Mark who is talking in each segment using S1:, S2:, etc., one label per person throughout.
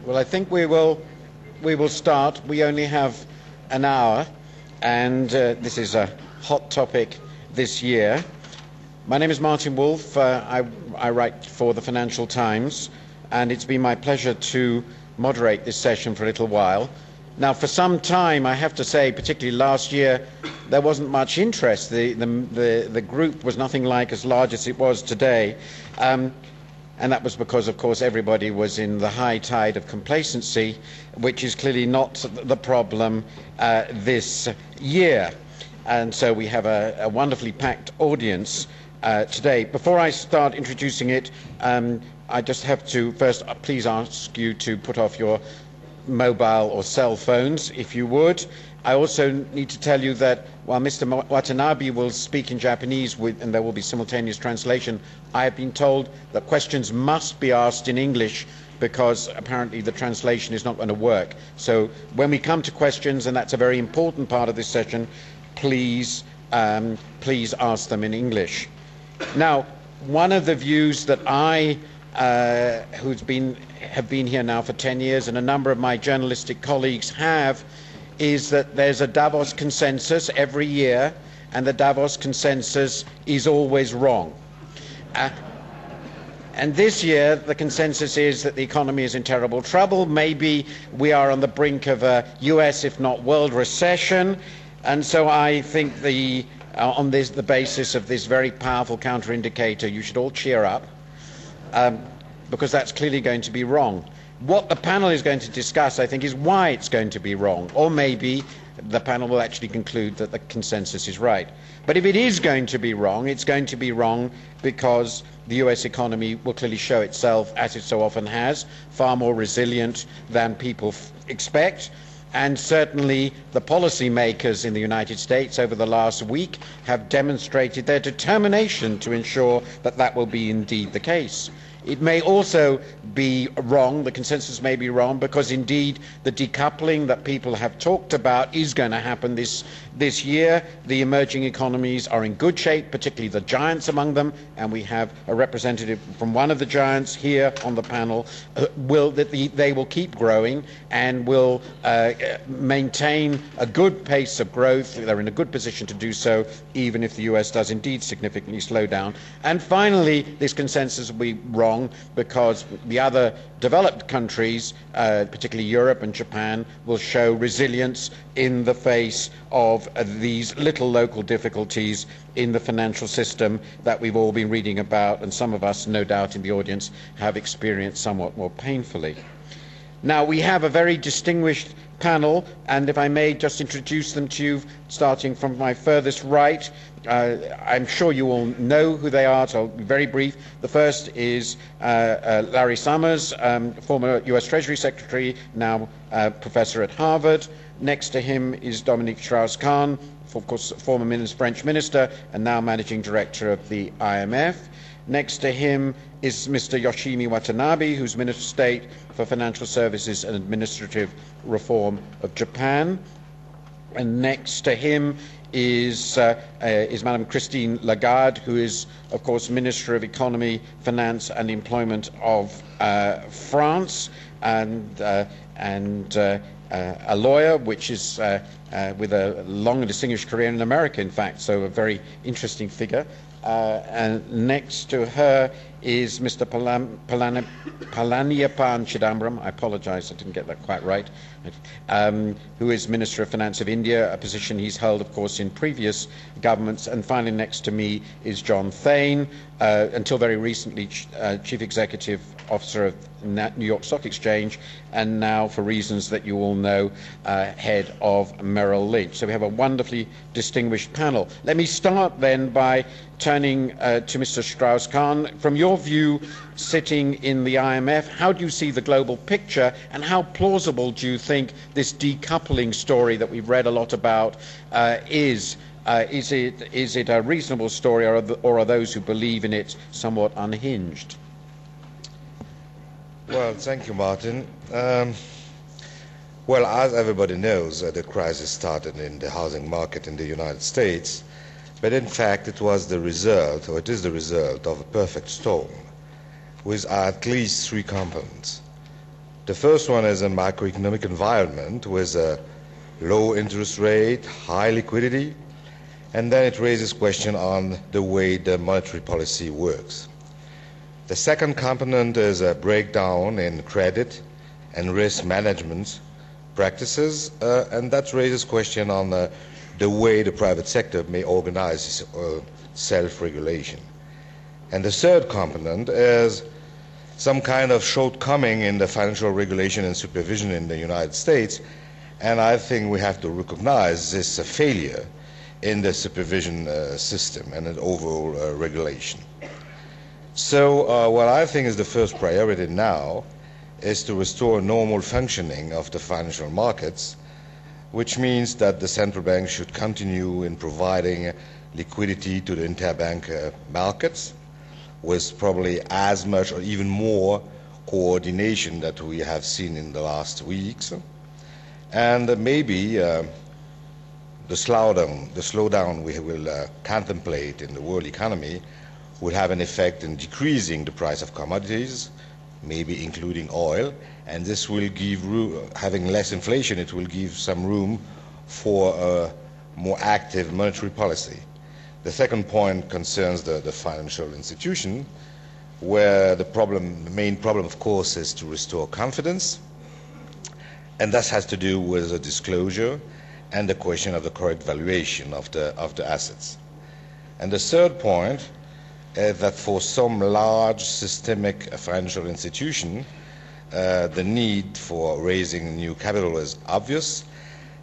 S1: Well, I think we will start. We only have an hour, and this is a hot topic this year. My name is Martin Wolf. I write for the Financial Times, and it's been my pleasure to moderate this session for a little while. Now, for some time, I have to say, particularly last year, there wasn't much interest. The group was nothing like as large as it was today. And that was because, of course, everybody was in the high tide of complacency, which is clearly not the problem this year. And so we have a wonderfully packed audience today. Before I start introducing it, I just have to first please ask you to put off your mobile or cell phones, if you would. I also need to tell you that while Mr. Watanabe will speak in Japanese and there will be simultaneous translation, I have been told that questions must be asked in English because apparently the translation is not going to work. So when we come to questions, and that's a very important part of this session, please ask them in English. Now, one of the views that I, have been here now for 10 years, and a number of my journalistic colleagues have, is that there's a Davos consensus every year, and the Davos consensus is always wrong. And this year, the consensus is that the economy is in terrible trouble. Maybe we are on the brink of a US, if not world, recession. And so I think on the basis of this very powerful counter-indicator, you should all cheer up, because that's clearly going to be wrong. What the panel is going to discuss, I think, is why it's going to be wrong. Or maybe the panel will actually conclude that the consensus is right. But if it is going to be wrong, it's going to be wrong because the US economy will clearly show itself, as it so often has, far more resilient than people expect. And certainly the policymakers in the United States over the last week have demonstrated their determination to ensure that that will be indeed the case. It may also be wrong, the consensus may be wrong, because indeed the decoupling that people have talked about is going to happen this year. The emerging economies are in good shape, particularly the giants among them, and we have a representative from one of the giants here on the panel. They will keep growing and will maintain a good pace of growth. They're in a good position to do so, even if the US does indeed significantly slow down. And finally, this consensus will be wrong because the other developed countries, particularly Europe and Japan, will show resilience in the face of these little local difficulties in the financial system that we've all been reading about, and some of us, no doubt, in the audience have experienced somewhat more painfully. Now, we have a very distinguished panel, and if I may just introduce them to you, starting from my furthest right. I'm sure you all know who they are, so I'll be very brief. The first is Larry Summers, former US Treasury Secretary, now professor at Harvard. Next to him is Dominique Strauss-Kahn, of course, former French minister and now managing director of the IMF. Next to him is Mr. Yoshimi Watanabe, who's Minister of State for Financial Services and Administrative Reform of Japan. And next to him is Madame Christine Lagarde, who is, of course, Minister of Economy, Finance and Employment of France, and a lawyer, which is with a long and distinguished career in America, in fact, so a very interesting figure. And next to her is Mr. Palaniappan Chidambaram. I apologize, I didn't get that quite right. Who is Minister of Finance of India, a position he's held, of course, in previous governments. And finally, next to me is John Thain, until very recently Chief Executive Officer of New York Stock Exchange, and now, for reasons that you all know, head of Merrill Lynch. So we have a wonderfully distinguished panel. Let me start then by turning to Mr. Strauss-Kahn. From your view, sitting in the IMF, how do you see the global picture, and how plausible do you think this decoupling story that we've read a lot about is? Is it a reasonable story, or are those who believe in it somewhat unhinged?
S2: Well, thank you, Martin. Well, as everybody knows, the crisis started in the housing market in the United States, but in fact it was the result, or it is the result, of a perfect storm with at least three components. The first one is a macroeconomic environment with a low interest rate, high liquidity, and then it raises question on the way the monetary policy works. The second component is a breakdown in credit and risk management practices, and that raises question on the way the private sector may organize its self-regulation. And the third component is some kind of shortcoming in the financial regulation and supervision in the United States, and I think we have to recognize this failure in the supervision system and in overall regulation. So what I think is the first priority now is to restore normal functioning of the financial markets, which means that the central bank should continue in providing liquidity to the interbank markets with probably as much or even more coordination that we have seen in the last weeks. And maybe the slowdown we will contemplate in the world economy will have an effect in decreasing the price of commodities, maybe including oil, and this will give having less inflation, it will give some room for a more active monetary policy. The second point concerns the financial institution, where the main problem, of course, is to restore confidence, and that has to do with the disclosure and the question of the correct valuation of the assets. And the third point is that for some large systemic financial institution, the need for raising new capital is obvious,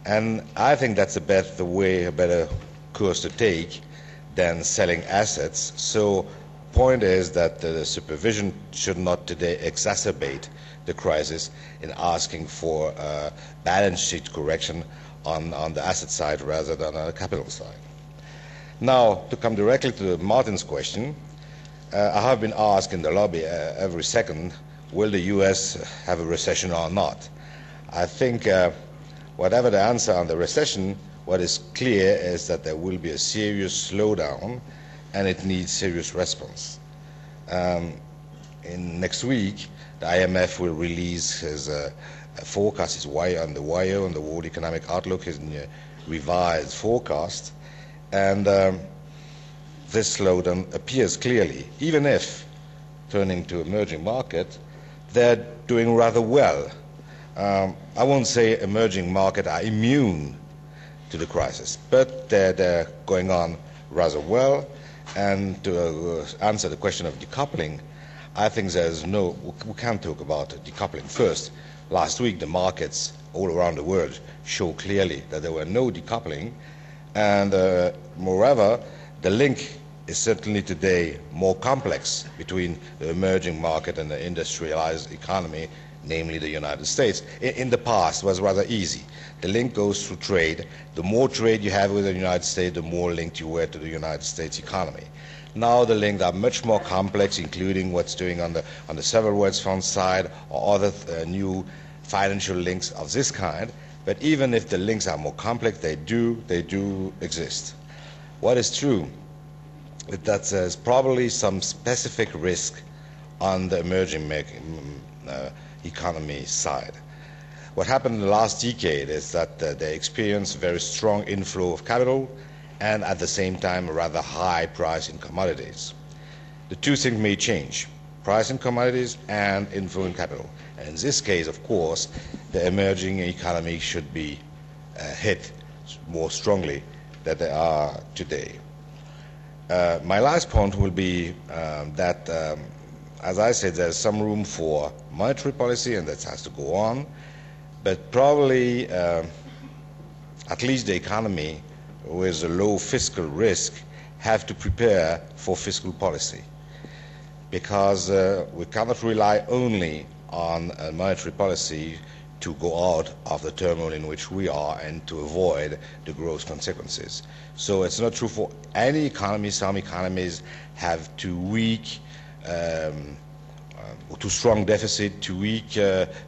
S2: and I think that's a better course to take than selling assets. So point is that the supervision should not today exacerbate the crisis in asking for a balance sheet correction on the asset side rather than on the capital side. Now, to come directly to Martin's question, I have been asked in the lobby every second, will the US have a recession or not? I think whatever the answer on the recession, what is clear is that there will be a serious slowdown and it needs serious response. In next week, the IMF will release his forecast, his wire on the World Economic Outlook, his revised forecast, and this slowdown appears clearly, even if, turning to emerging markets, they're doing rather well. I won't say emerging markets are immune to the crisis, but they're going on rather well. And to answer the question of decoupling, I think we can't talk about decoupling. First, last week the markets all around the world show clearly that there were no decoupling, and moreover, the link is certainly today more complex between the emerging market and the industrialized economy, namely the United States. In the past, it was rather easy. The link goes through trade. The more trade you have with the United States, the more linked you were to the United States economy. Now the links are much more complex, including what's doing on the several wealth fund side or other new financial links of this kind. But even if the links are more complex, they do exist. What is true is that there's probably some specific risk on the emerging economy side. What happened in the last decade is that they experienced a very strong inflow of capital and at the same time a rather high price in commodities. The two things may change, price in commodities and inflow in capital. And in this case, of course, the emerging economy should be hit more strongly than they are today. My last point will be that, as I said, there's some room for monetary policy and that has to go on. But probably, at least the economy with a low fiscal risk have to prepare for fiscal policy, because we cannot rely only on a monetary policy to go out of the turmoil in which we are and to avoid the growth consequences. So it's not true for any economy. Some economies have too weak too strong deficit, too weak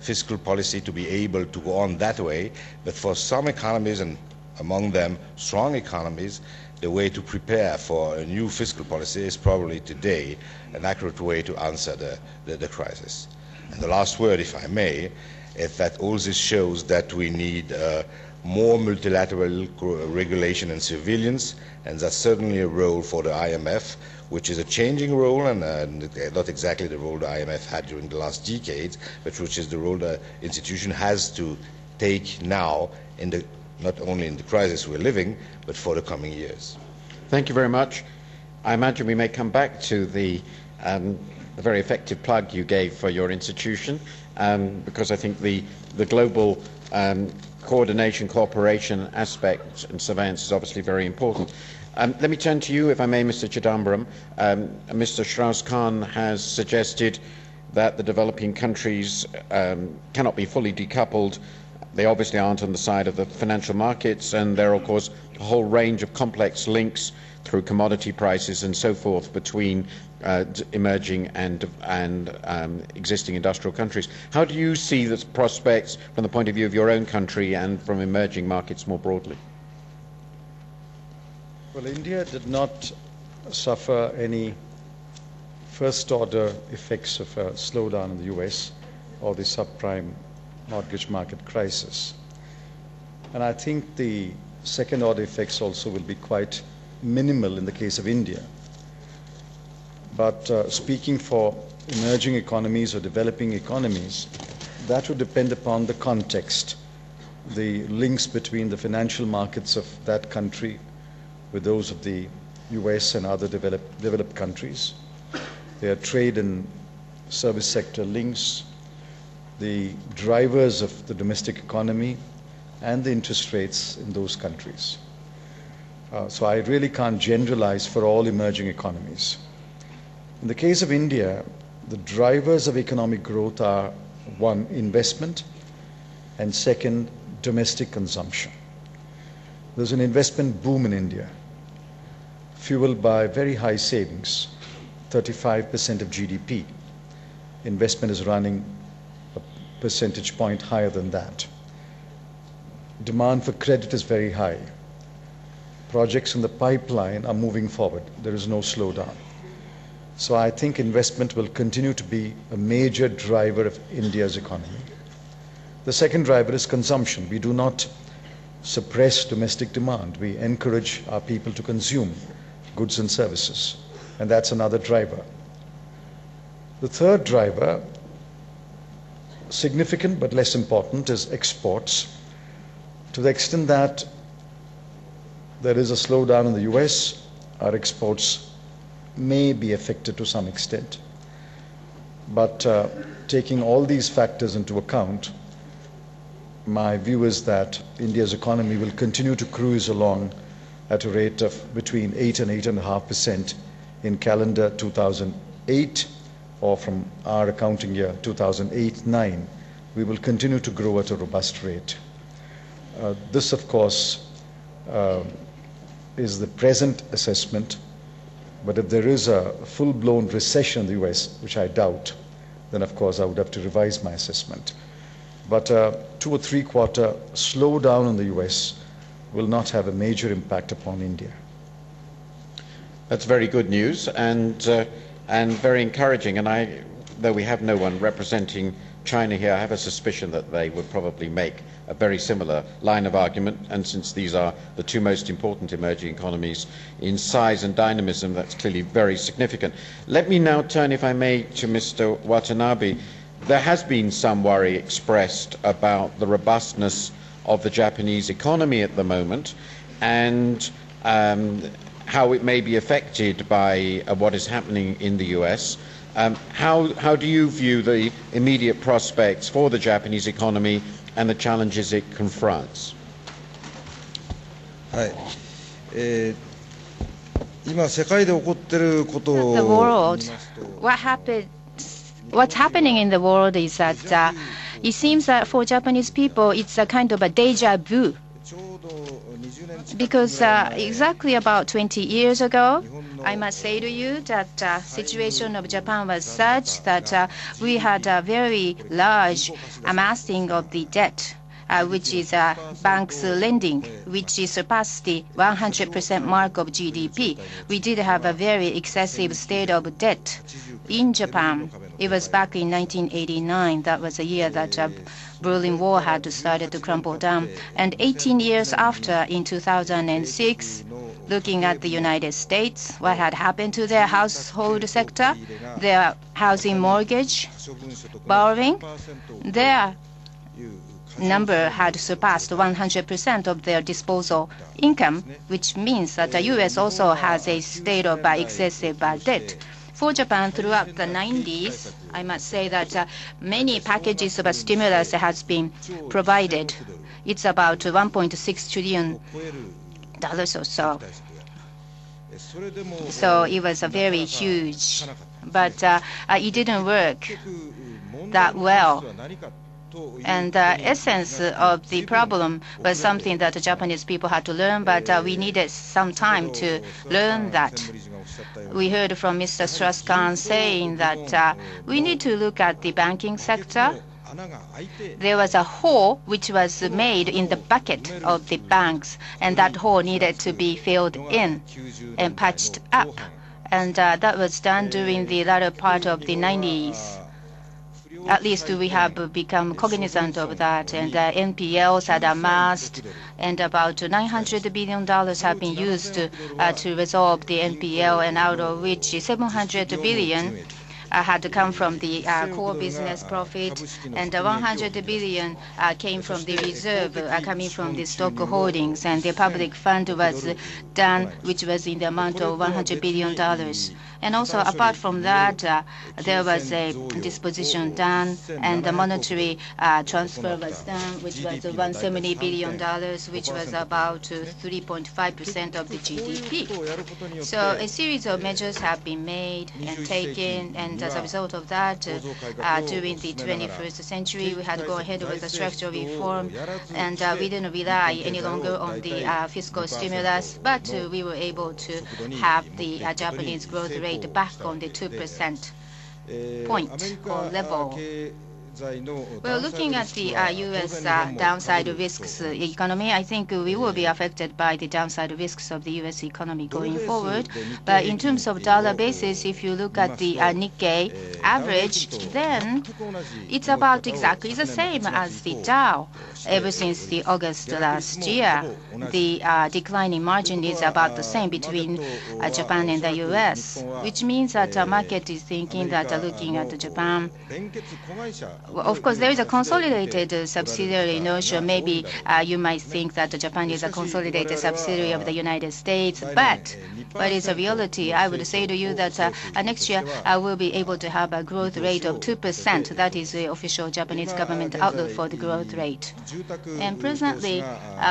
S2: fiscal policy to be able to go on that way. But for some economies, and among them strong economies, the way to prepare for a new fiscal policy is probably today an accurate way to answer the crisis. And the last word, if I may, is that all this shows that we need more multilateral regulation and surveillance, and that's certainly a role for the IMF, which is a changing role, and not exactly the role the IMF had during the last decades, but which is the role the institution has to take now, not only in the crisis we're living, but for the coming years.
S1: Thank you very much. I imagine we may come back to the very effective plug you gave for your institution, because I think the global coordination, cooperation aspect and surveillance is obviously very important. Let me turn to you, if I may, Mr. Chidambaram. Mr. Strauss-Kahn has suggested that the developing countries cannot be fully decoupled. They obviously aren't on the side of the financial markets, and there are, of course, a whole range of complex links through commodity prices and so forth between emerging and existing industrial countries. How do you see the prospects from the point of view of your own country and from emerging markets more broadly?
S3: Well, India did not suffer any first-order effects of a slowdown in the US or the subprime mortgage market crisis. And I think the second-order effects also will be quite minimal in the case of India. But speaking for emerging economies or developing economies, that would depend upon the context, the links between the financial markets of that country with those of the US and other developed countries, their trade and service sector links, the drivers of the domestic economy, and the interest rates in those countries. So I really can't generalize for all emerging economies. In the case of India, the drivers of economic growth are, one, investment, and second, domestic consumption. There's an investment boom in India, fueled by very high savings, 35% of GDP. Investment is running a percentage point higher than that. Demand for credit is very high. Projects in the pipeline are moving forward. There is no slowdown. So I think investment will continue to be a major driver of India's economy. The second driver is consumption. We do not suppress domestic demand. We encourage our people to consume goods and services, and that's another driver. The third driver, significant but less important, is exports. To the extent that there is a slowdown in the US, our exports may be affected to some extent. But taking all these factors into account, my view is that India's economy will continue to cruise along at a rate of between 8 and 8.5% in calendar 2008, or from our accounting year 2008-9, we will continue to grow at a robust rate. This, of course, is the present assessment, but if there is a full-blown recession in the US, which I doubt, then of course I would have to revise my assessment. But 2 or 3 quarter slowdown in the US will not have a major impact upon India.
S1: That's very good news and very encouraging. And though we have no one representing China here, I have a suspicion that they would probably make a very similar line of argument. And since these are the two most important emerging economies in size and dynamism, that's clearly very significant. Let me now turn, if I may, to Mr. Watanabe. There has been some worry expressed about the robustness of the Japanese economy at the moment and how it may be affected by what is happening in the US. How do you view the immediate prospects for the Japanese economy and the challenges it confronts?
S4: はい。今世界で起こっていることを
S5: The world, what's happening in the world is that it seems that for Japanese people it's a kind of a deja vu. Because exactly about 20 years ago, I must say to you that the situation of Japan was such that we had a very large amassing of the debt, which is banks lending, which surpassed the 100% mark of GDP. We did have a very excessive state of debt. in Japan. It was back in 1989. That was the year that Berlin Wall had started to crumble down. And 18 years after, in 2006, looking at the United States, what had happened to their household sector, their housing mortgage borrowing, their number had surpassed 100% of their disposal income, which means that the U.S. also has a state of excessive debt. For Japan, throughout the 90s, I must say that many packages of stimulus has been provided. It's about $1.6 trillion or so. So it was very huge, but it didn't work that well. And the essence of the problem was something that the Japanese people had to learn, but we needed some time to learn that. We heard from Mr. Strauss-Kahn saying that we need to look at the banking sector. There was a hole which was made in the bucket of the banks, and that hole needed to be filled in and patched up. And that was done during the latter part of the 90s. At least we have become cognizant of that, and NPLs had amassed, and about $900 billion have been used to resolve the NPL, and out of which $700 billion had come from the core business profit, and 100 billion came from the reserve coming from the stock holdings, and the public fund was done, which was in the amount of $100 billion. And also, apart from that, there was a disposition done, and the monetary transfer was done, which was $170 billion, which was about 3.5% of the GDP. So a series of measures have been made and taken, and as a result of that, during the 21st century, we had to go ahead with the structural reform, and we didn't rely any longer on the fiscal stimulus, but we were able to have the Japanese growth rate back on the 2% point or level. Well, looking at the U.S. downside risks economy, I think we will be affected by the downside risks of the U.S. economy going forward. But in terms of dollar basis, if you look at the Nikkei average, then it's about exactly the same as the Dow. Ever since the August last year, the declining margin is about the same between Japan and the U.S., which means that the market is thinking that looking at Japan, well, of course, there is a consolidated subsidiary notion. Maybe you might think that Japan is a consolidated subsidiary of the United States, but what is a reality? I would say to you that next year we'll be able to have a growth rate of 2%. That is the official Japanese government outlook for the growth rate. And presently,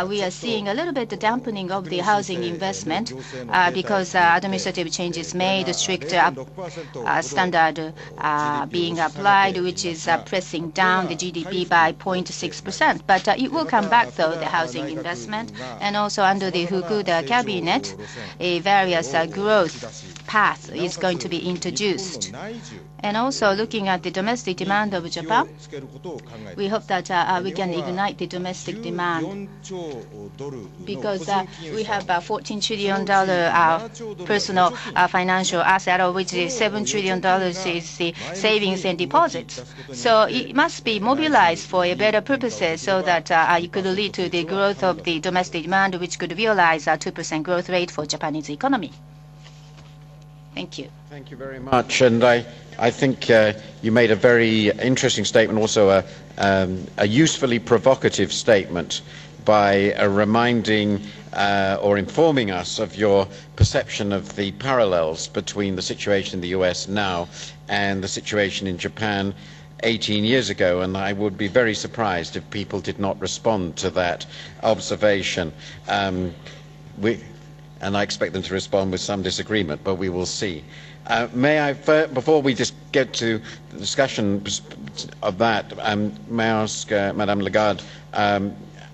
S5: we are seeing a little bit the dampening of the housing investment because administrative changes made, strict standard being applied, which is pressing down the GDP by 0.6%. But it will come back, though, the housing investment. And also under the Fukuda cabinet, a various growth path is going to be introduced. And also looking at the domestic demand of Japan, we hope that we can ignite the domestic demand because we have a $14 trillion personal financial asset, of which $7 trillion is the savings and deposits. So it must be mobilized for a better purposes so that it could lead to the growth of the domestic demand, which could realize a 2% growth rate for Japanese economy. Thank you.
S1: Thank you very much. And I think you made a very interesting statement, also a usefully provocative statement by reminding or informing us of your perception of the parallels between the situation in the US now and the situation in Japan 18 years ago, and I would be very surprised if people did not respond to that observation. And I expect them to respond with some disagreement, but we will see. May I, before we just get to the discussion of that, may I ask Madame Lagarde,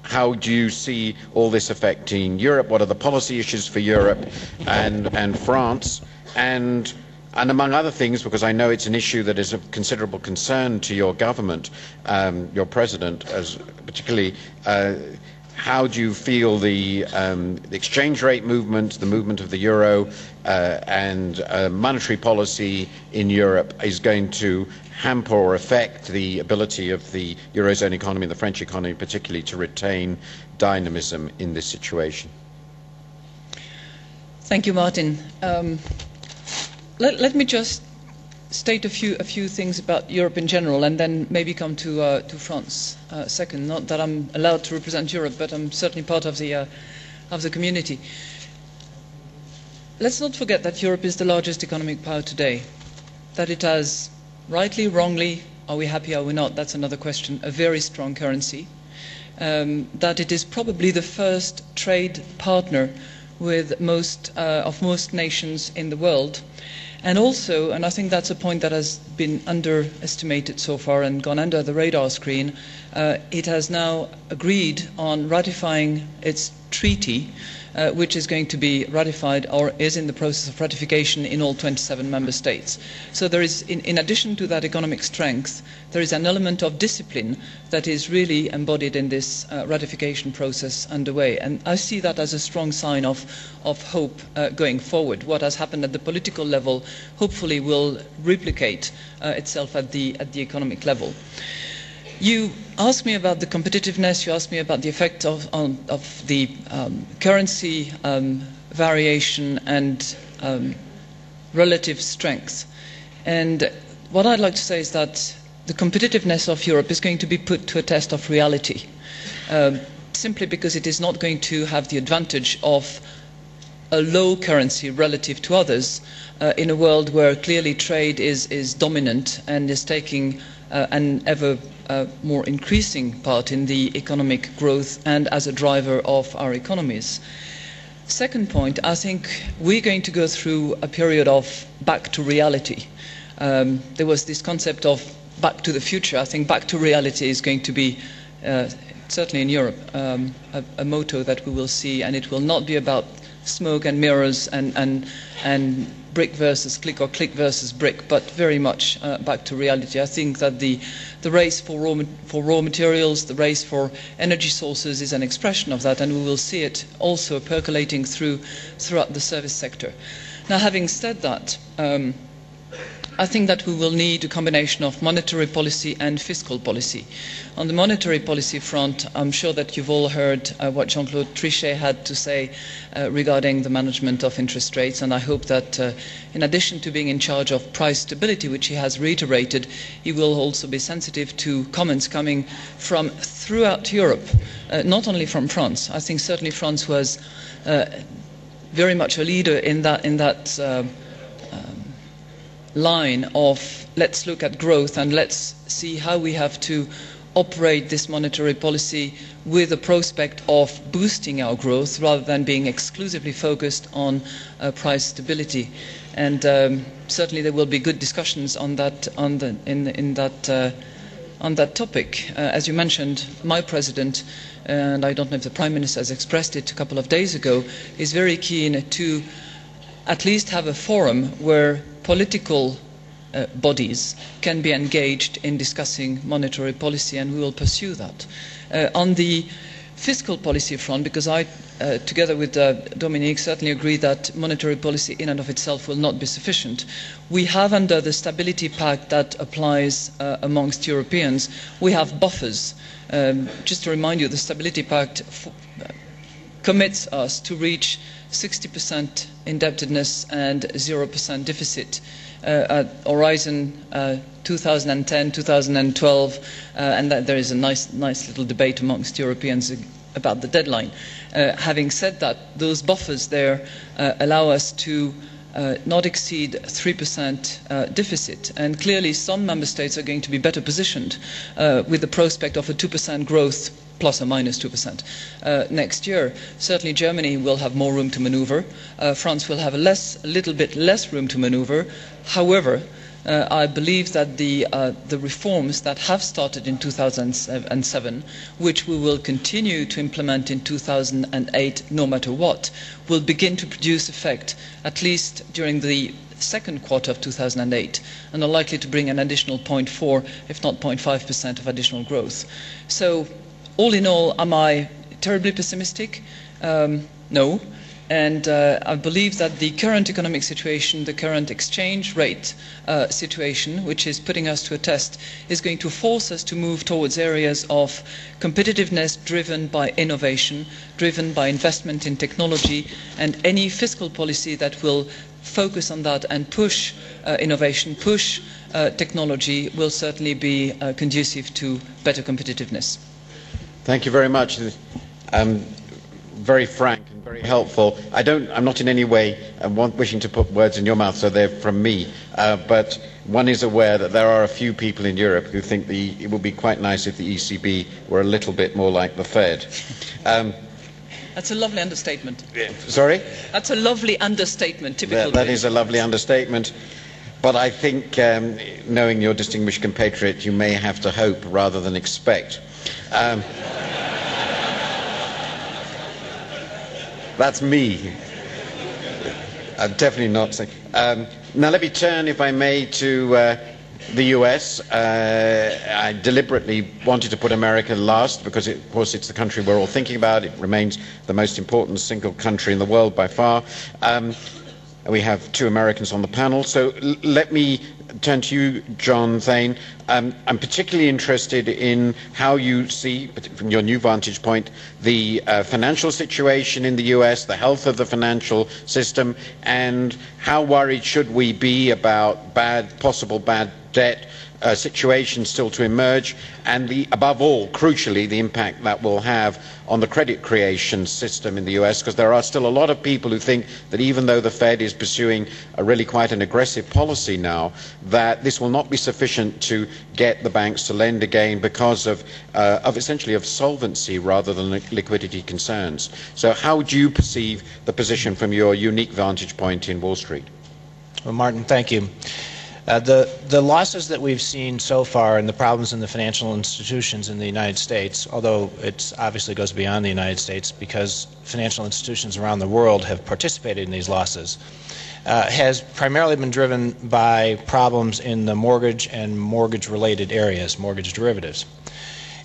S1: how do you see all this affecting Europe? What are the policy issues for Europe and France? And among other things, because I know it's an issue that is of considerable concern to your government, your president, as particularly how do you feel the exchange rate movement, the movement of the euro, and monetary policy in Europe is going to hamper or affect the ability of the Eurozone economy and the French economy particularly to retain dynamism in this situation?
S6: Thank you, Martin. Let me just state a few things about Europe in general, and then maybe come to France second. Not that I'm allowed to represent Europe, but I'm certainly part of the community. Let's not forget that Europe is the largest economic power today. That it has, rightly, wrongly, are we happy, are we not? That's another question. A very strong currency. That it is probably the first trade partner with most nations in the world. And also, and I think that's a point that has been underestimated so far and gone under the radar screen, it has now agreed on ratifying its treaty, which is going to be ratified or is in the process of ratification in all 27 member states. So there is, in addition to that economic strength, there is an element of discipline that is really embodied in this ratification process underway. And I see that as a strong sign of hope going forward. What has happened at the political level hopefully will replicate itself at the economic level. You asked me about the competitiveness, you asked me about the effect of the currency variation and relative strength. And what I'd like to say is that the competitiveness of Europe is going to be put to a test of reality, simply because it is not going to have the advantage of a low currency relative to others in a world where clearly trade is dominant and is taking an ever more increasing part in the economic growth and as a driver of our economies. Second point, I think we're going to go through a period of back to reality. There was this concept of back to the future. I think back to reality is going to be, certainly in Europe, a motto that we will see, and it will not be about smoke and mirrors and brick versus click or click versus brick, but very much back to reality. I think that the race for raw materials, the race for energy sources is an expression of that, and we will see it also percolating throughout the service sector. Now, having said that, I think that we will need a combination of monetary policy and fiscal policy. On the monetary policy front, I'm sure that you've all heard what Jean-Claude Trichet had to say regarding the management of interest rates, and I hope that in addition to being in charge of price stability, which he has reiterated, he will also be sensitive to comments coming from throughout Europe, not only from France. I think certainly France was very much a leader in that line of let's look at growth and let's see how we have to operate this monetary policy with the prospect of boosting our growth rather than being exclusively focused on price stability. And certainly there will be good discussions on that on that topic. As you mentioned, my president, and I don't know if the Prime Minister has expressed it a couple of days ago, is very keen to at least have a forum where political bodies can be engaged in discussing monetary policy, and we will pursue that. On the fiscal policy front, because I, together with Dominique, certainly agree that monetary policy in and of itself will not be sufficient. We have, under the Stability Pact that applies amongst Europeans, we have buffers. Just to remind you, the Stability Pact commits us to reach 60% indebtedness and 0% deficit at Horizon 2010, 2012, and that there is a nice little debate amongst Europeans about the deadline. Having said that, those buffers there allow us to not exceed 3% deficit, and clearly some member states are going to be better positioned with the prospect of a 2% growth plus or minus 2% next year. Certainly Germany will have more room to maneuver. France will have a little bit less room to maneuver. However, I believe that the reforms that have started in 2007, which we will continue to implement in 2008 no matter what, will begin to produce effect at least during the second quarter of 2008, and are likely to bring an additional 0.4, if not 0.5% of additional growth. So all in all, am I terribly pessimistic? No. And I believe that the current economic situation, the current exchange rate situation, which is putting us to a test, is going to force us to move towards areas of competitiveness driven by innovation, driven by investment in technology, and any fiscal policy that will focus on that and push innovation, push technology, will certainly be conducive to better competitiveness.
S1: Thank you very much. Very frank and very helpful. I'm not in any way wishing to put words in your mouth, so they're from me. But one is aware that there are a few people in Europe who think it would be quite nice if the ECB were a little bit more like the Fed.
S6: That's a lovely understatement.
S1: Sorry?
S6: That's a lovely understatement, typical.
S1: That is a lovely understatement. But I think, knowing your distinguished compatriot, you may have to hope rather than expect. That's me. I'm definitely not saying. Now let me turn, if I may, to the US. I deliberately wanted to put America last because, of course, it's the country we're all thinking about. It remains the most important single country in the world by far. We have two Americans on the panel. So let me turn to you, John Thain. I'm particularly interested in how you see, from your new vantage point, the financial situation in the US, the health of the financial system, and how worried should we be about possible bad debt situations still to emerge, and above all, crucially, the impact that will have on the credit creation system in the US, because there are still a lot of people who think that even though the Fed is pursuing really quite an aggressive policy now, that this will not be sufficient to get the banks to lend again because of essentially of solvency rather than liquidity concerns. So how do you perceive the position from your unique vantage point in Wall Street?
S7: Well, Martin, thank you. The losses that we've seen so far and the problems in the financial institutions in the United States, although it obviously goes beyond the United States because financial institutions around the world have participated in these losses, has primarily been driven by problems in the mortgage and mortgage-related areas, mortgage derivatives.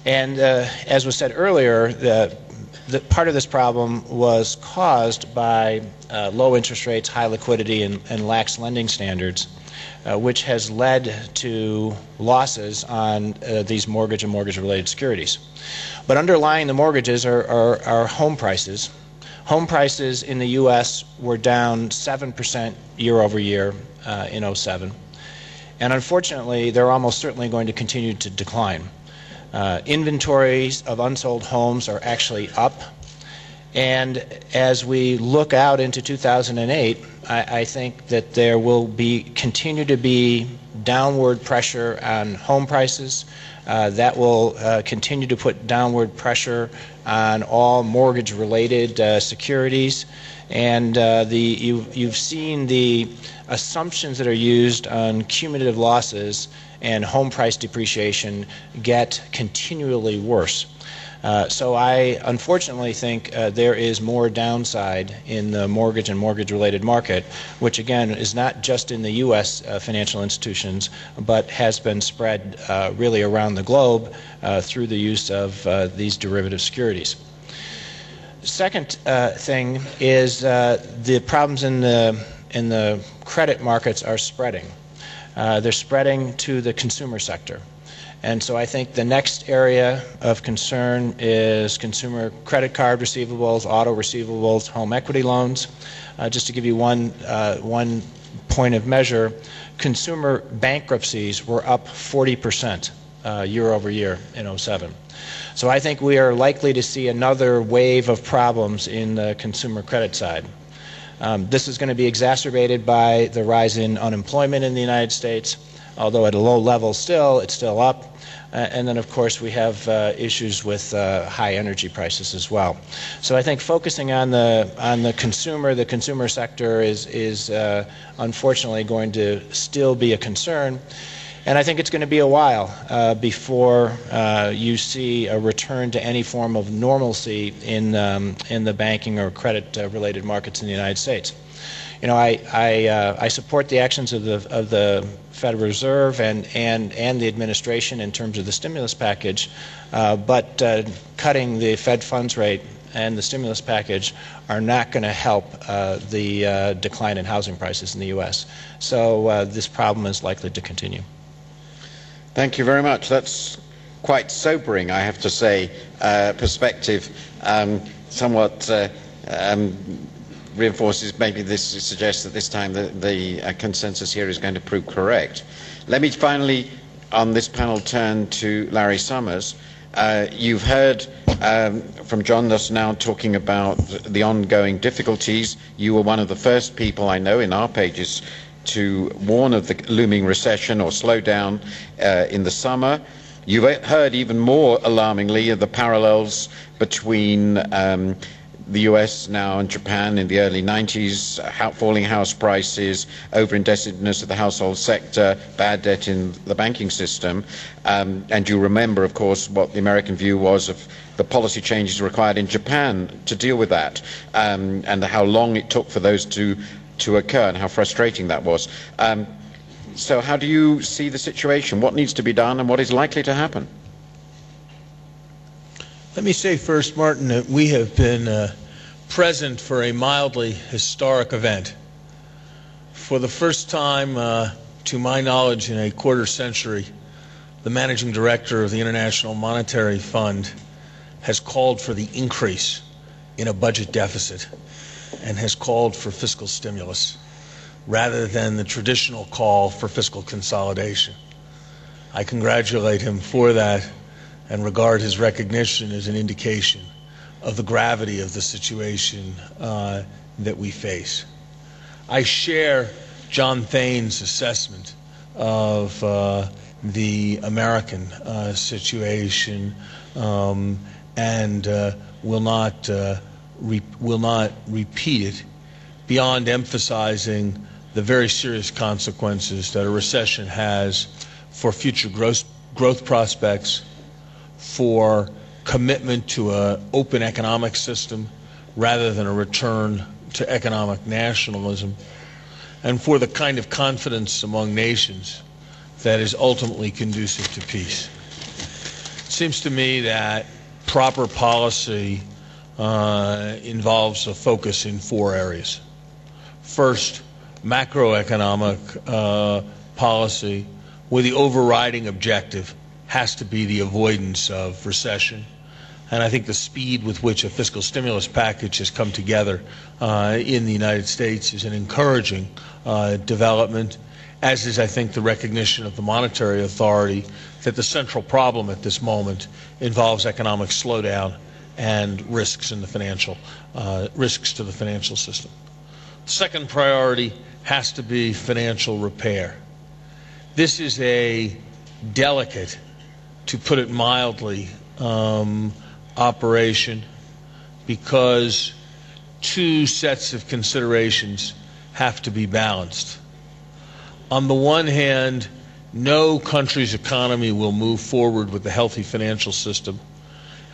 S7: And as was said earlier, the part of this problem was caused by low interest rates, high liquidity, and lax lending standards, which has led to losses on these mortgage and mortgage-related securities. But underlying the mortgages are home prices. Home prices in the U.S. were down 7% year over year in 2007. And unfortunately, they're almost certainly going to continue to decline. Inventories of unsold homes are actually up. And as we look out into 2008, I think that there will continue to be downward pressure on home prices. That will continue to put downward pressure on all mortgage-related securities. And you've seen the assumptions that are used on cumulative losses and home price depreciation get continually worse. So I unfortunately think there is more downside in the mortgage and mortgage-related market, which again is not just in the U.S. Financial institutions, but has been spread really around the globe through the use of these derivative securities. Second thing is the problems in the credit markets are spreading. They're spreading to the consumer sector. And so I think the next area of concern is consumer credit card receivables, auto receivables, home equity loans. Just to give you one point of measure, consumer bankruptcies were up 40% year over year in 2007. So I think we are likely to see another wave of problems in the consumer credit side. This is going to be exacerbated by the rise in unemployment in the United States, although at a low level still, it's still up. And then, of course, we have issues with high energy prices as well. So I think focusing on the consumer sector is unfortunately going to still be a concern. And I think it's going to be a while before you see a return to any form of normalcy in the banking or credit-related markets in the United States. You know, I support the actions of the Federal Reserve and the administration in terms of the stimulus package, but cutting the Fed funds rate and the stimulus package are not going to help the decline in housing prices in the U.S. So this problem is likely to continue.
S1: Thank you very much. That's quite sobering, I have to say, perspective. Somewhat reinforces, maybe this suggests that this time the consensus here is going to prove correct. Let me finally, on this panel, turn to Larry Summers. You've heard from John just now talking about the ongoing difficulties. You were one of the first people I know in our pages to warn of the looming recession or slowdown in the summer. You've heard even more alarmingly of the parallels between the US now and Japan in the early 90s, falling house prices, over-indebtedness of the household sector, bad debt in the banking system. And you remember, of course, what the American view was of the policy changes required in Japan to deal with that, and how long it took for those to occur and how frustrating that was. So how do you see the situation? What needs to be done and what is likely to happen?
S8: Let me say first, Martin, that we have been present for a mildly historic event. For the first time, to my knowledge, in a quarter century, the managing director of the International Monetary Fund has called for the increase in a budget deficit and has called for fiscal stimulus rather than the traditional call for fiscal consolidation. I congratulate him for that and regard his recognition as an indication of the gravity of the situation that we face. I share John Thain's assessment of the American situation and will not repeat it beyond emphasizing the very serious consequences that a recession has for future growth prospects, for commitment to an open economic system rather than a return to economic nationalism, and for the kind of confidence among nations that is ultimately conducive to peace. It seems to me that proper policy involves a focus in four areas. First, macroeconomic policy, where the overriding objective has to be the avoidance of recession. And I think the speed with which a fiscal stimulus package has come together in the United States is an encouraging development, as is, I think, the recognition of the monetary authority that the central problem at this moment involves economic slowdown and risks to the financial system. The second priority has to be financial repair. This is a delicate, to put it mildly, operation because two sets of considerations have to be balanced. On the one hand, no country's economy will move forward with a healthy financial system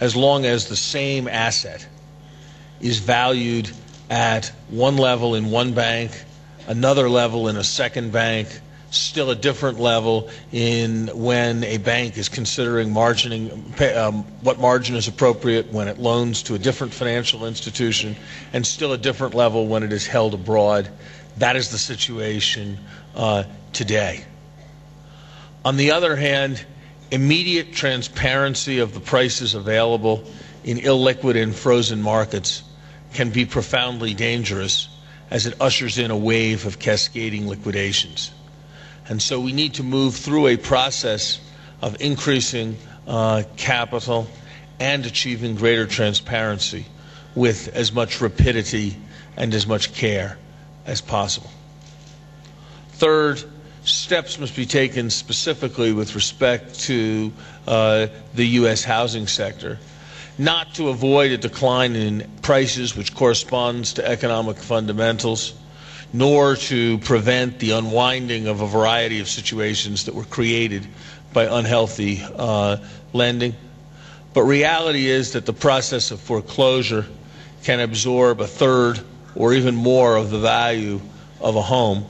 S8: as long as the same asset is valued at one level in one bank, another level in a second bank, still a different level in when a bank is considering margining, what margin is appropriate when it loans to a different financial institution, and still a different level when it is held abroad. That is the situation today. On the other hand, immediate transparency of the prices available in illiquid and frozen markets can be profoundly dangerous as it ushers in a wave of cascading liquidations. And so we need to move through a process of increasing capital and achieving greater transparency with as much rapidity and as much care as possible. Third, steps must be taken specifically with respect to the U.S. housing sector, not to avoid a decline in prices which corresponds to economic fundamentals, nor to prevent the unwinding of a variety of situations that were created by unhealthy lending. But reality is that the process of foreclosure can absorb a third or even more of the value of a home.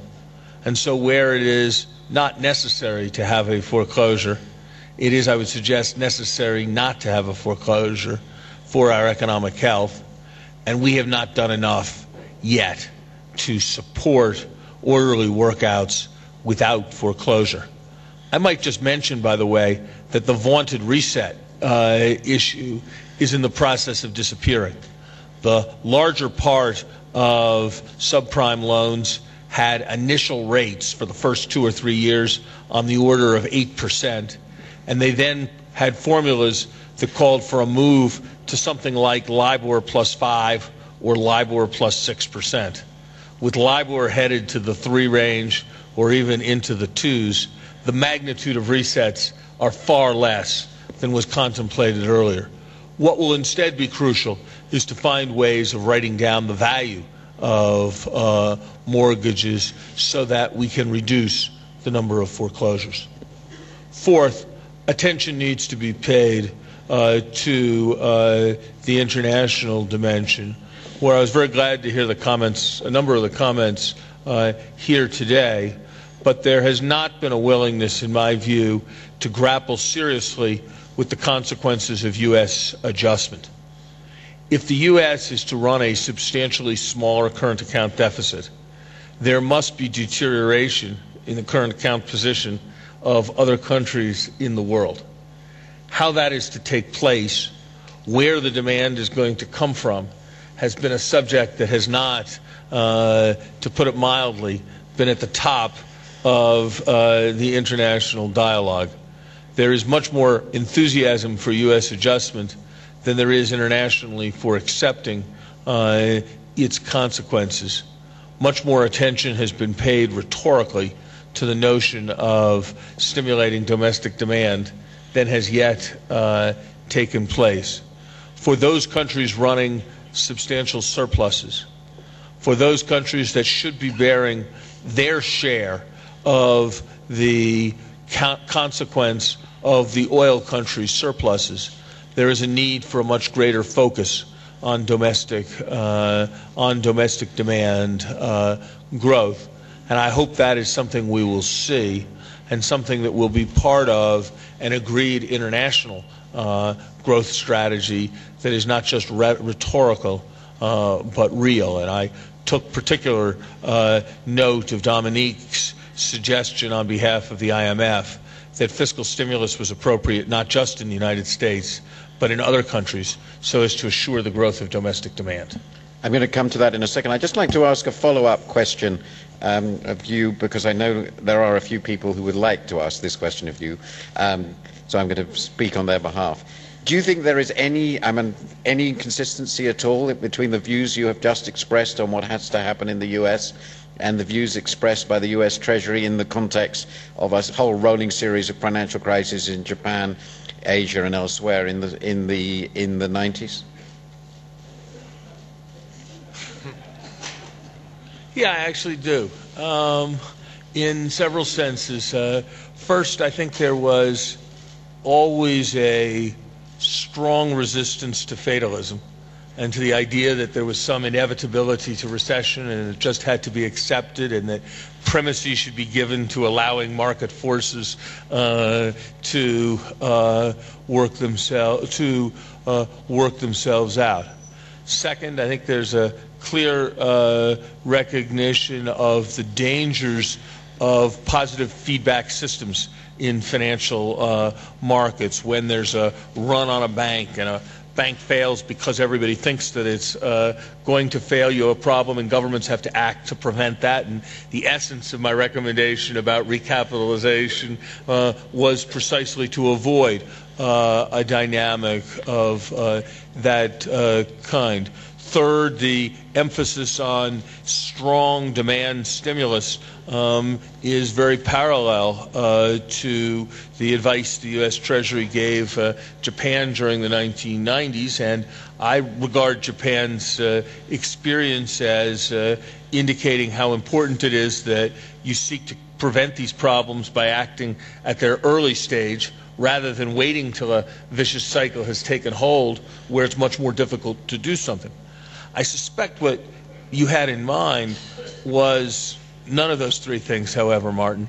S8: And so where it is not necessary to have a foreclosure, it is, I would suggest, necessary not to have a foreclosure for our economic health, and we have not done enough yet to support orderly workouts without foreclosure. I might just mention, by the way, that the vaunted reset issue is in the process of disappearing. The larger part of subprime loans had initial rates for the first 2 or 3 years on the order of 8%, and they then had formulas that called for a move to something like LIBOR plus 5 or LIBOR plus 6%. With LIBOR headed to the 3 range or even into the 2s, the magnitude of resets are far less than was contemplated earlier. What will instead be crucial is to find ways of writing down the value of mortgages so that we can reduce the number of foreclosures. Fourth, attention needs to be paid to the international dimension, where I was very glad to hear the comments, a number of the comments here today, but there has not been a willingness, in my view, to grapple seriously with the consequences of U.S. adjustment. If the U.S. is to run a substantially smaller current account deficit, there must be deterioration in the current account position of other countries in the world. How that is to take place, where the demand is going to come from, has been a subject that has not, to put it mildly, been at the top of the international dialogue. There is much more enthusiasm for U.S. adjustment than there is internationally for accepting its consequences. Much more attention has been paid rhetorically to the notion of stimulating domestic demand than has yet taken place. For those countries running substantial surpluses, for those countries that should be bearing their share of the consequence of the oil countries' surpluses, there is a need for a much greater focus on domestic demand growth. And I hope that is something we will see and something that will be part of an agreed international growth strategy that is not just rhetorical but real. And I took particular note of Dominique's suggestion on behalf of the IMF that fiscal stimulus was appropriate not just in the United States but in other countries so as to assure the growth of domestic demand.
S1: I'm going to come to that in a second. I'd just like to ask a follow-up question of you, because I know there are a few people who would like to ask this question of you, so I'm going to speak on their behalf. Do you think there is any consistency at all between the views you have just expressed on what has to happen in the US and the views expressed by the US Treasury in the context of a whole rolling series of financial crises in Japan, Asia and elsewhere in the 90s?
S8: Yeah, I actually do. In several senses. First, I think there was always a strong resistance to fatalism and to the idea that there was some inevitability to recession and it just had to be accepted, and that primacy should be given to allowing market forces to work themselves out. Second, I think there's a clear recognition of the dangers of positive feedback systems in financial markets. When there's a run on a bank and a bank fails because everybody thinks that it's going to fail, you have a problem, and governments have to act to prevent that. And the essence of my recommendation about recapitalization was precisely to avoid a dynamic of that kind. Third, the emphasis on strong demand stimulus is very parallel to the advice the U.S. Treasury gave Japan during the 1990s, and I regard Japan's experience as indicating how important it is that you seek to prevent these problems by acting at their early stage rather than waiting till a vicious cycle has taken hold where it's much more difficult to do something. I suspect what you had in mind was none of those three things, however, Martin,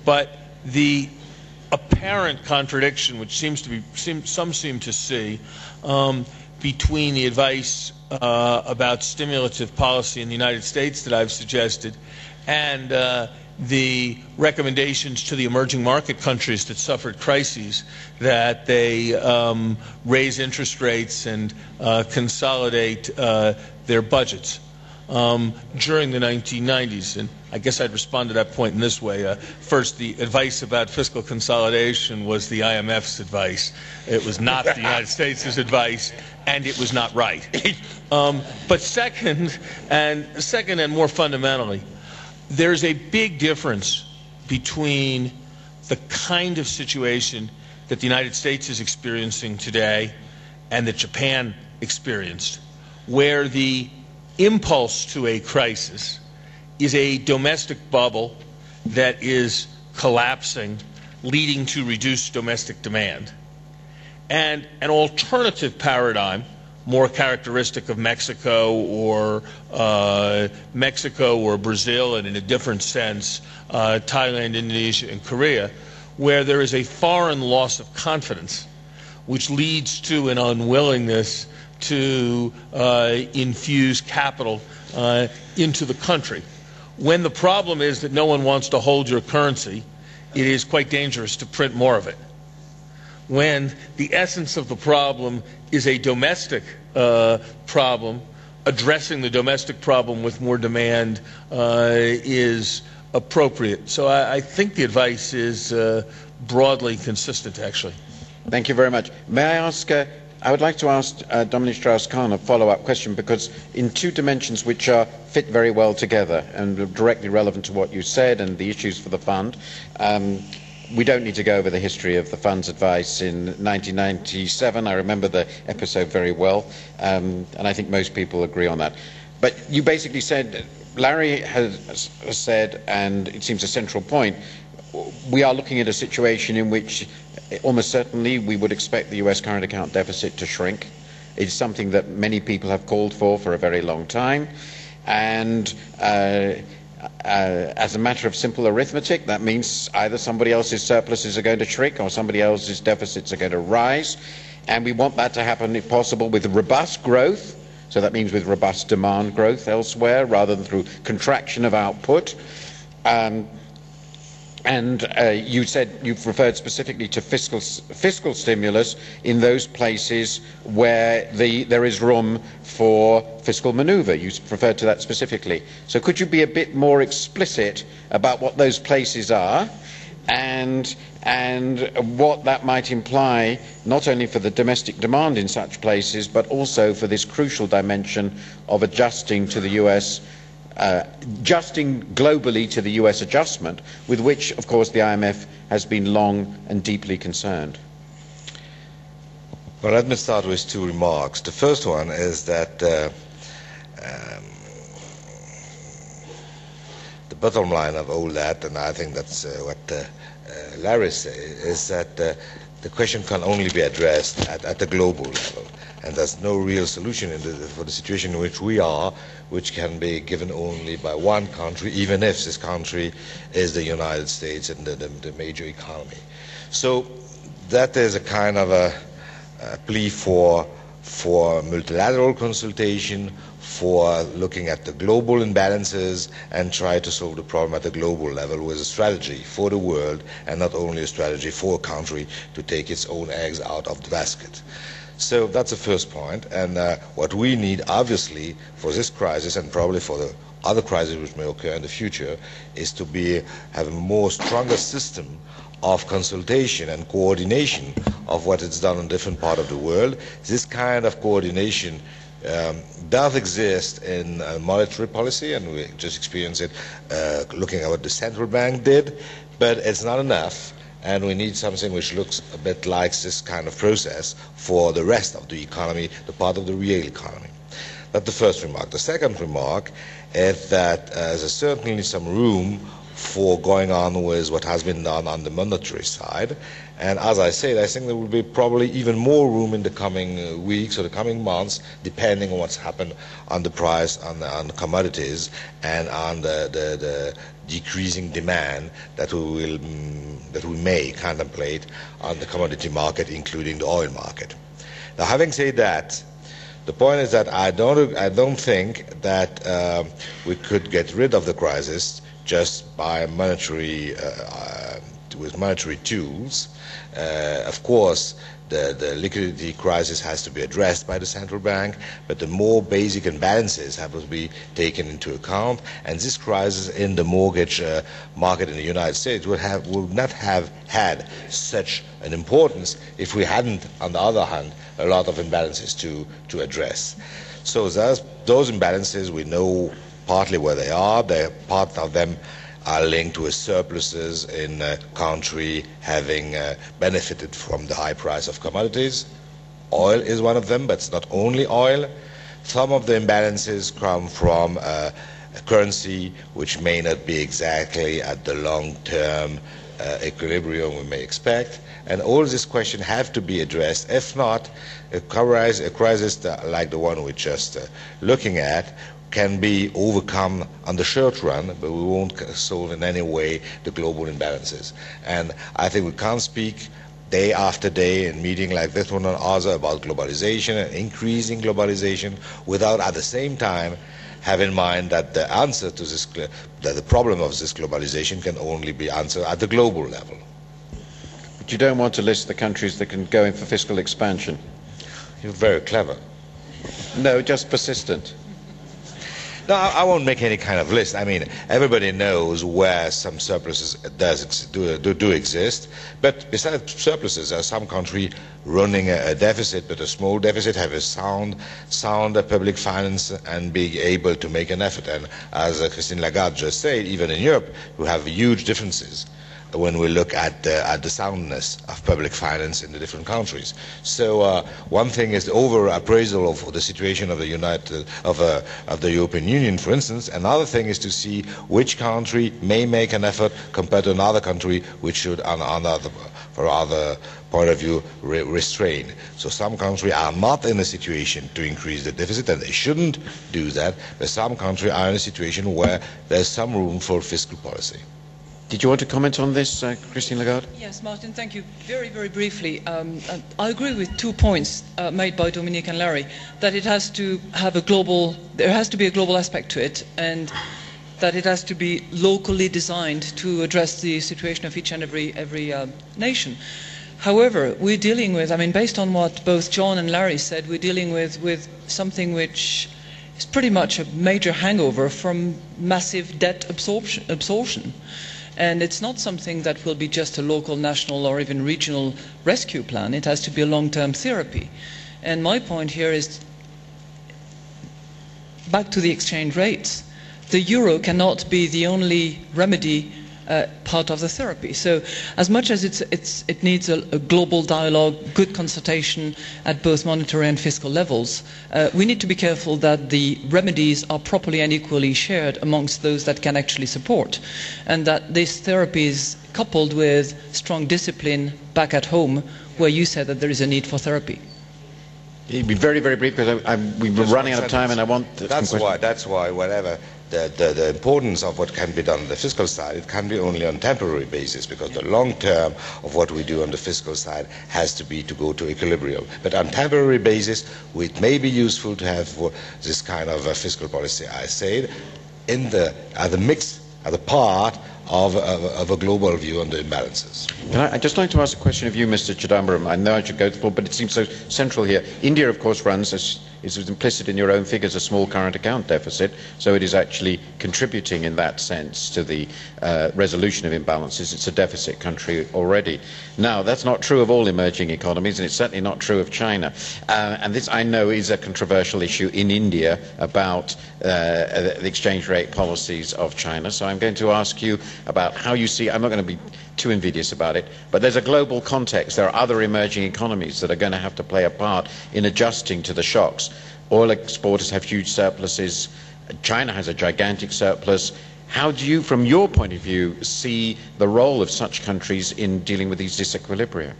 S8: but the apparent contradiction, which some seem to see, between the advice about stimulative policy in the United States that I've suggested and the recommendations to the emerging market countries that suffered crises that they raise interest rates and consolidate their budgets during the 1990s. And I guess I'd respond to that point in this way. First, the advice about fiscal consolidation was the IMF's advice. It was not the United States' advice, and it was not right. But second, and more fundamentally, there's a big difference between the kind of situation that the United States is experiencing today and that Japan experienced, where the impulse to a crisis is a domestic bubble that is collapsing, leading to reduced domestic demand, and an alternative paradigm more characteristic of Mexico or Brazil, and in a different sense, Thailand, Indonesia, and Korea, where there is a foreign loss of confidence, which leads to an unwillingness to infuse capital into the country. When the problem is that no one wants to hold your currency, it is quite dangerous to print more of it. When the essence of the problem is a domestic problem, addressing the domestic problem with more demand is appropriate. So I think the advice is broadly consistent, actually.
S1: Thank you very much. May I ask, I would like to ask Dominique Strauss-Kahn a follow-up question, because in two dimensions which fit very well together and are directly relevant to what you said and the issues for the fund. We don't need to go over the history of the fund's advice in 1997. I remember the episode very well, and I think most people agree on that. But you basically said, Larry has said, and it seems a central point, we are looking at a situation in which almost certainly we would expect the US current account deficit to shrink. It's something that many people have called for a very long time. And as a matter of simple arithmetic, that means either somebody else's surpluses are going to shrink or somebody else's deficits are going to rise. And we want that to happen, if possible, with robust growth. So that means with robust demand growth elsewhere, rather than through contraction of output. You said you've referred specifically to fiscal stimulus in those places where there is room for fiscal maneuver. You referred to that specifically. So could you be a bit more explicit about what those places are and what that might imply, not only for the domestic demand in such places, but also for this crucial dimension of adjusting to the US, adjusting globally to the US adjustment, with which, of course, the IMF has been long and deeply concerned?
S2: Well, let me start with two remarks. The first one is that the bottom line of all that, and I think that's what Larry said, is that the question can only be addressed at the global level. And there's no real solution for the situation in which we are, which can be given only by one country, even if this country is the United States and the major economy. So that is a kind of a plea for multilateral consultation, for looking at the global imbalances and try to solve the problem at the global level with a strategy for the world and not only a strategy for a country to take its own eggs out of the basket. So that's the first point, and what we need, obviously, for this crisis and probably for the other crises which may occur in the future, is to have a more stronger system of consultation and coordination of what is done in different parts of the world. This kind of coordination does exist in monetary policy, and we just experienced it looking at what the central bank did, but it's not enough. And we need something which looks a bit like this kind of process for the rest of the economy, the part of the real economy. That's the first remark. The second remark is that there's certainly some room for going on with what has been done on the monetary side. And as I said, I think there will be probably even more room in the coming weeks or the coming months, depending on what's happened on the price, on commodities, and on the decreasing demand that we may contemplate on the commodity market, including the oil market. Now, having said that, the point is that I don't think that we could get rid of the crisis just by with monetary tools. Of course, the liquidity crisis has to be addressed by the central bank, but the more basic imbalances have to be taken into account. And this crisis in the mortgage market in the United States would not have had such an importance if we hadn't, on the other hand, a lot of imbalances to address. So those imbalances, we know partly where they are. Part of them are linked with surpluses in a country having benefited from the high price of commodities. Oil is one of them, but it's not only oil. Some of the imbalances come from a currency which may not be exactly at the long-term equilibrium we may expect. And all this question have to be addressed. If not, a crisis like the one we're just looking at can be overcome on the short run, but we won't solve in any way the global imbalances. And I think we can't speak day after day in meeting like this one and other about globalization and increasing globalization without at the same time have in mind that the answer to this, that the problem of this globalization can only be answered at the global level.
S1: But you don't want to list the countries that can go in for fiscal expansion?
S2: You're very clever.
S1: No, just persistent.
S2: No, I won't make any kind of list. I mean, everybody knows where some surpluses do exist. But besides surpluses, there are some countries running a deficit, but a small deficit, have a sound public finance and be able to make an effort. And as Christine Lagarde just said, even in Europe, we have huge differences when we look at the soundness of public finance in the different countries. So one thing is the over-appraisal of the situation of the European Union, for instance. Another thing is to see which country may make an effort compared to another country which should, from other point of view, restrain. So some countries are not in a situation to increase the deficit, and they shouldn't do that, but some countries are in a situation where there's some room for fiscal policy.
S1: Did you want to comment on this, Christine Lagarde?
S6: Yes, Martin, thank you. Very, very briefly, I agree with 2 points made by Dominique and Larry, that it has to have there has to be a global aspect to it, and that it has to be locally designed to address the situation of each and every nation. However, we're dealing with, based on what both John and Larry said, we're dealing with something which is pretty much a major hangover from massive debt absorption. And it's not something that will be just a local, national, or even regional rescue plan. It has to be a long-term therapy. And my point here is, back to the exchange rates. The euro cannot be the only remedy part of the therapy. So as much as it needs a global dialogue, good consultation at both monetary and fiscal levels, we need to be careful that the remedies are properly and equally shared amongst those that can actually support, and that this therapy is coupled with strong discipline back at home, where you said that there is a need for therapy.
S1: You'd be very, very brief, because we've been running out of time, and I want...
S2: That's why whatever the importance of what can be done on the fiscal side, it can be only on a temporary basis, because the long term of what we do on the fiscal side has to go to equilibrium. But on a temporary basis, it may be useful to have this kind of fiscal policy, I said, as a mix, as a part of a global view on the imbalances.
S1: I'd just like to ask a question of you, Mr. Chidambaram. I know I should go to the floor, but it seems so central here. India, of course, runs, as is implicit in your own figures, a small current account deficit, so it is actually contributing in that sense to the resolution of imbalances. It's a deficit country already. Now, that's not true of all emerging economies, and it's certainly not true of China. And this, I know, is a controversial issue in India about the exchange rate policies of China. So I'm going to ask you about how you see, I'm not going to be too invidious about it, but there's a global context. There are other emerging economies that are going to have to play a part in adjusting to the shocks. Oil exporters have huge surpluses. China has a gigantic surplus. How do you, from your point of view, see the role of such countries in dealing with these disequilibria?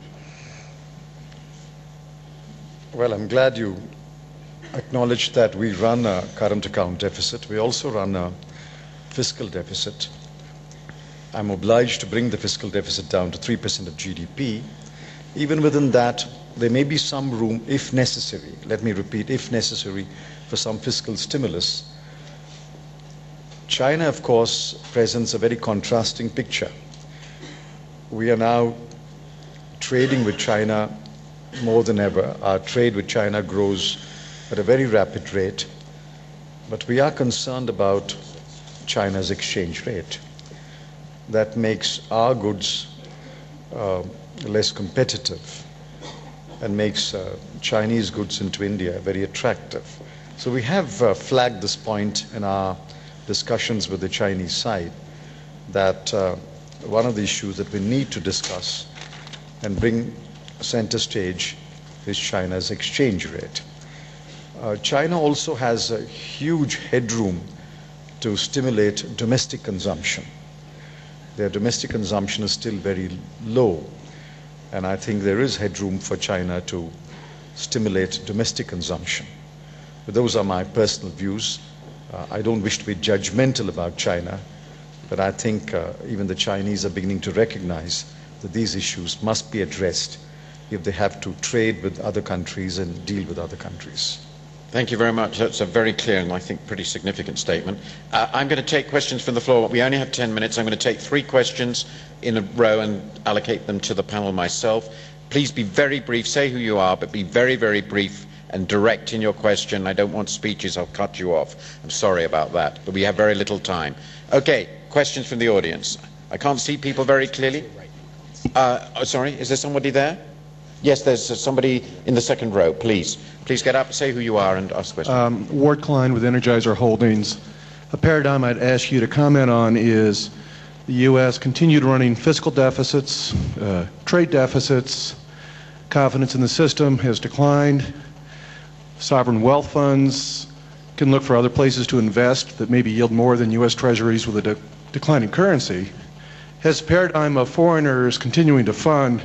S3: Well, I'm glad you acknowledged that we run a current account deficit. We also run a fiscal deficit. I'm obliged to bring the fiscal deficit down to 3% of GDP. Even within that, there may be some room, if necessary, let me repeat, if necessary, for some fiscal stimulus. China, of course, presents a very contrasting picture. We are now trading with China more than ever. Our trade with China grows at a very rapid rate, but we are concerned about China's exchange rate. That makes our goods less competitive and makes Chinese goods into India very attractive. So we have flagged this point in our discussions with the Chinese side, that one of the issues that we need to discuss and bring center stage is China's exchange rate. China also has a huge headroom to stimulate domestic consumption. Their domestic consumption is still very low, and I think there is headroom for China to stimulate domestic consumption. But those are my personal views. I don't wish to be judgmental about China, but I think even the Chinese are beginning to recognize that these issues must be addressed if they have to trade with other countries and deal with other countries.
S1: Thank you very much. That's a very clear and I think pretty significant statement. I'm going to take questions from the floor. We only have 10 minutes. I'm going to take 3 questions in a row and allocate them to the panel myself. Please be very brief. Say who you are, but be very, very brief and direct in your question. I don't want speeches. I'll cut you off. I'm sorry about that, but we have very little time. Okay, questions from the audience. I can't see people very clearly. Sorry, is there somebody there? Yes, there's somebody in the second row. Please get up, say who you are, and ask the question.
S9: Ward Klein with Energizer Holdings. A paradigm I'd ask you to comment on is the U.S. continued running fiscal deficits, trade deficits, confidence in the system has declined, sovereign wealth funds can look for other places to invest that maybe yield more than U.S. treasuries with a declining currency. Has the paradigm of foreigners continuing to fund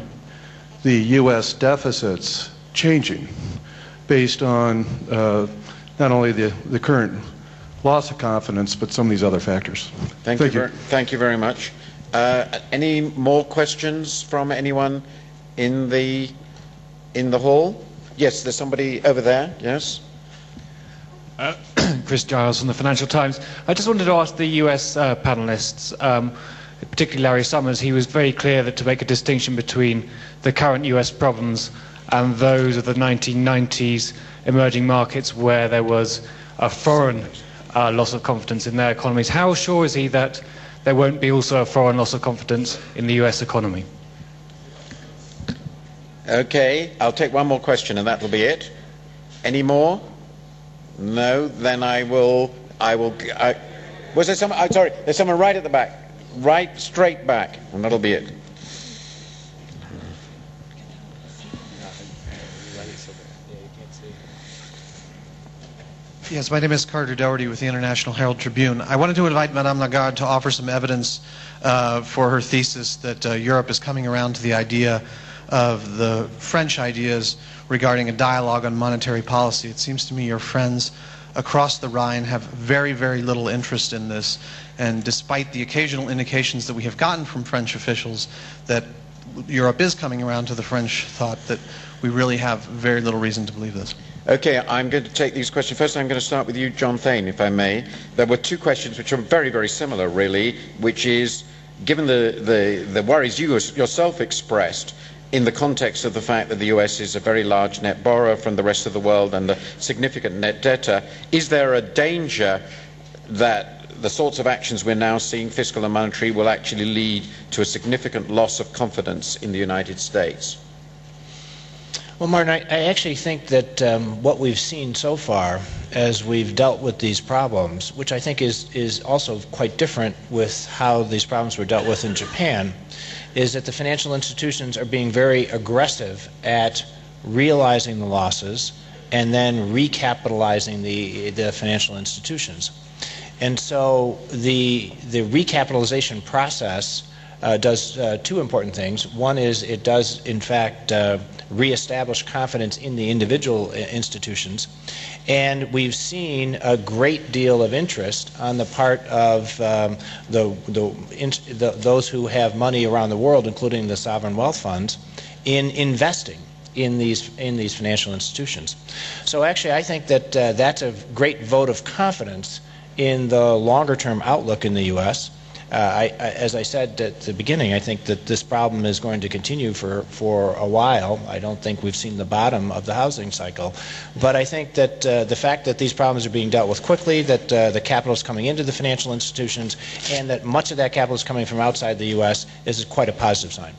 S9: the U.S. deficits changing based on not only the current loss of confidence, but some of these other factors?
S1: Thank you very much. Any more questions from anyone in the hall? Yes, there's somebody over there. Yes.
S10: Chris Giles from the Financial Times. I just wanted to ask the US panelists, particularly Larry Summers. He was very clear that to make a distinction between the current US problems and those of the 1990s emerging markets where there was a foreign loss of confidence in their economies. How sure is he that there won't be also a foreign loss of confidence in the US economy? Okay, I'll take one more question and that'll be it. Any more? No, then was there some, sorry, there's someone right at the back. Right, straight back, and that'll be it.
S11: Yes, my name is Carter Dougherty with the International Herald Tribune. I wanted to invite Madame Lagarde to offer some evidence for her thesis that Europe is coming around to the idea of the French ideas regarding a dialogue on monetary policy. It seems to me your friends across the Rhine have very, very little interest in this, and despite the occasional indications that we have gotten from French officials that Europe is coming around to the French thought, that we really have very little reason to believe this.
S1: Okay, I'm going to take these questions. First, I'm going to start with you, John Thain, if I may. There were 2 questions which are very, very similar, really, which is, given the worries you yourself expressed in the context of the fact that the US is a very large net borrower from the rest of the world and a significant net debtor, is there a danger that the sorts of actions we're now seeing, fiscal and monetary, will actually lead to a significant loss of confidence in the United States?
S7: Well, Martin, I actually think that what we've seen so far as we've dealt with these problems, which I think is also quite different with how these problems were dealt with in Japan, is that the financial institutions are being very aggressive at realizing the losses and then recapitalizing the financial institutions. And so the recapitalization process does two important things. One is it does, in fact, reestablish confidence in the individual institutions. And we've seen a great deal of interest on the part of those who have money around the world, including the sovereign wealth funds, in investing in these financial institutions. So actually, I think that that's a great vote of confidence in the longer-term outlook in the U.S. As I said at the beginning, I think that this problem is going to continue for a while. I don't think we've seen the bottom of the housing cycle. But I think that the fact that these problems are being dealt with quickly, that the capital is coming into the financial institutions, and that much of that capital is coming from outside the U.S. is quite a positive sign.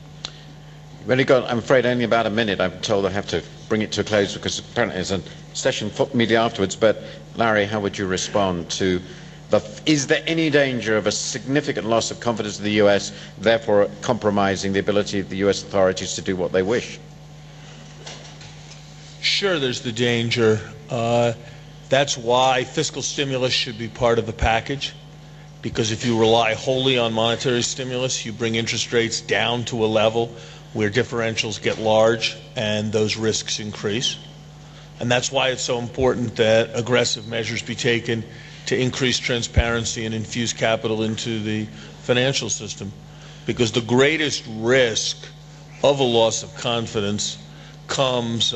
S1: You've only got, I'm afraid, only about a minute. I'm told I have to bring it to a close because apparently there's a session immediately afterwards. But Larry, how would you respond to is there any danger of a significant loss of confidence in the U.S., therefore compromising the ability of the U.S. authorities to do what they wish?
S8: Sure, there's the danger. That's why fiscal stimulus should be part of the package, because if you rely wholly on monetary stimulus, you bring interest rates down to a level where differentials get large and those risks increase. And that's why it's so important that aggressive measures be taken to increase transparency and infuse capital into the financial system, because the greatest risk of a loss of confidence comes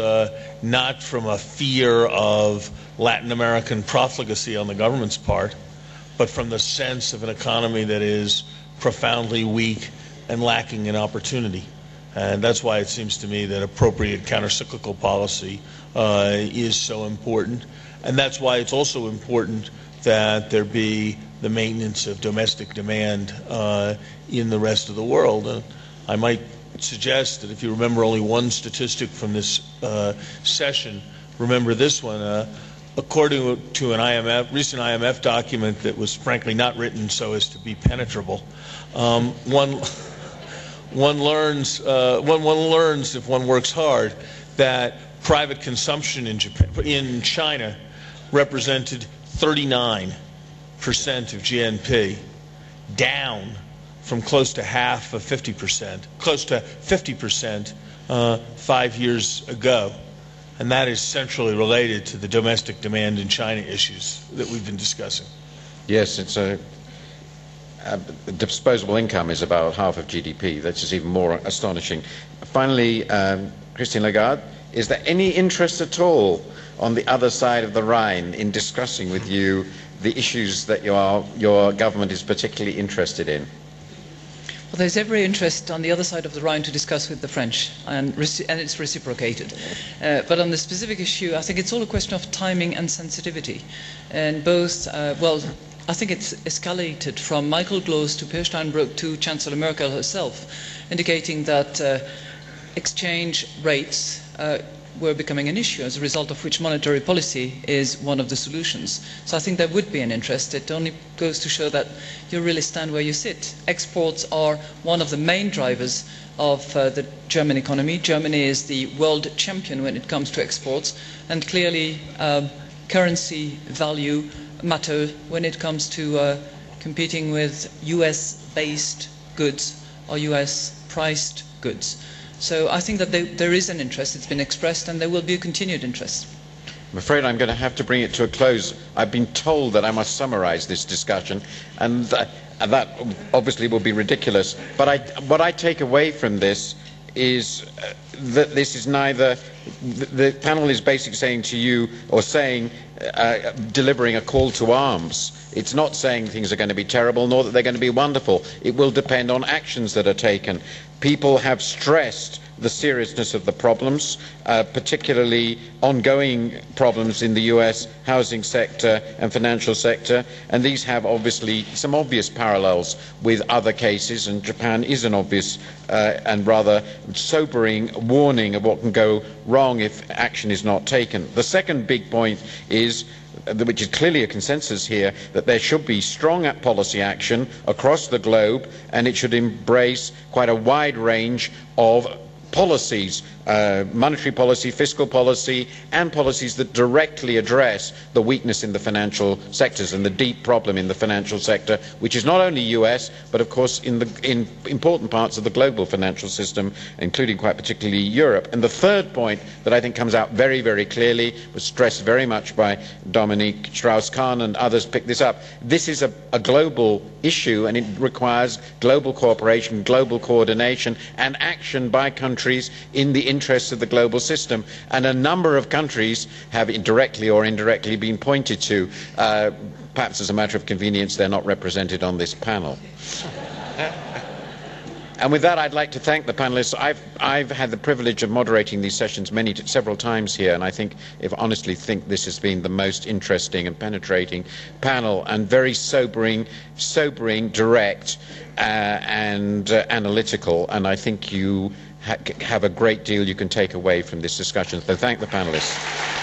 S8: not from a fear of Latin American profligacy on the government's part, but from the sense of an economy that is profoundly weak and lacking in opportunity. And that's why it seems to me that appropriate countercyclical policy is so important. And that's why it's also important that there be the maintenance of domestic demand in the rest of the world. I might suggest that if you remember only one statistic from this session, remember this one. According to an recent IMF document that was frankly not written so as to be penetrable, one learns if one works hard that private consumption in China represented 39% of GNP, down from close to half of 50%, close to 50% 5 years ago. And that is centrally related to the domestic demand in China issues that we've been discussing.
S1: Yes, it's disposable income is about half of GDP. That's just even more astonishing. Finally, Christine Lagarde, is there any interest at all on the other side of the Rhine in discussing with you the issues that your government is particularly interested in?
S6: Well, there's every interest on the other side of the Rhine to discuss with the French, and it's reciprocated. But on the specific issue, I think it's all a question of timing and sensitivity. And both, well, I think it's escalated from Michael Glos to Per Steinbrück to Chancellor Merkel herself, indicating that exchange rates were becoming an issue, as a result of which monetary policy is one of the solutions. So I think there would be an interest. It only goes to show that you really stand where you sit. Exports are one of the main drivers of the German economy. Germany is the world champion when it comes to exports, and clearly currency value matter when it comes to competing with US-based goods or US-priced goods. So I think that there is an interest. It's been expressed, and there will be a continued interest.
S1: I'm afraid I'm going to have to bring it to a close. I've been told that I must summarize this discussion, and that obviously will be ridiculous. But what I take away from this is that this is neither, the panel is basically saying to you, or saying, delivering a call to arms. It's not saying things are going to be terrible, nor that they're going to be wonderful. It will depend on actions that are taken. People have stressed the seriousness of the problems, particularly ongoing problems in the US housing sector and financial sector, and these have obviously some obvious parallels with other cases, and Japan is an obvious and rather sobering warning of what can go wrong if action is not taken. The second big point is, which is clearly a consensus here, that there should be strong policy action across the globe, and it should embrace quite a wide range of policies monetary policy, fiscal policy, and policies that directly address the weakness in the financial sectors and the deep problem in the financial sector, which is not only US, but of course in important parts of the global financial system, including quite particularly Europe. And the third point that I think comes out very, very clearly, was stressed very much by Dominique, Strauss-Kahn and others picked this up. This is a global issue, and it requires global cooperation, global coordination, and action by countries in the interests of the global system. And a number of countries have directly or indirectly been pointed to. Perhaps as a matter of convenience, they're not represented on this panel. And with that, I'd like to thank the panelists. I've had the privilege of moderating these sessions several times here, and I honestly think this has been the most interesting and penetrating panel, and very sobering, direct, and analytical. And I think you have a great deal you can take away from this discussion. So thank the panelists.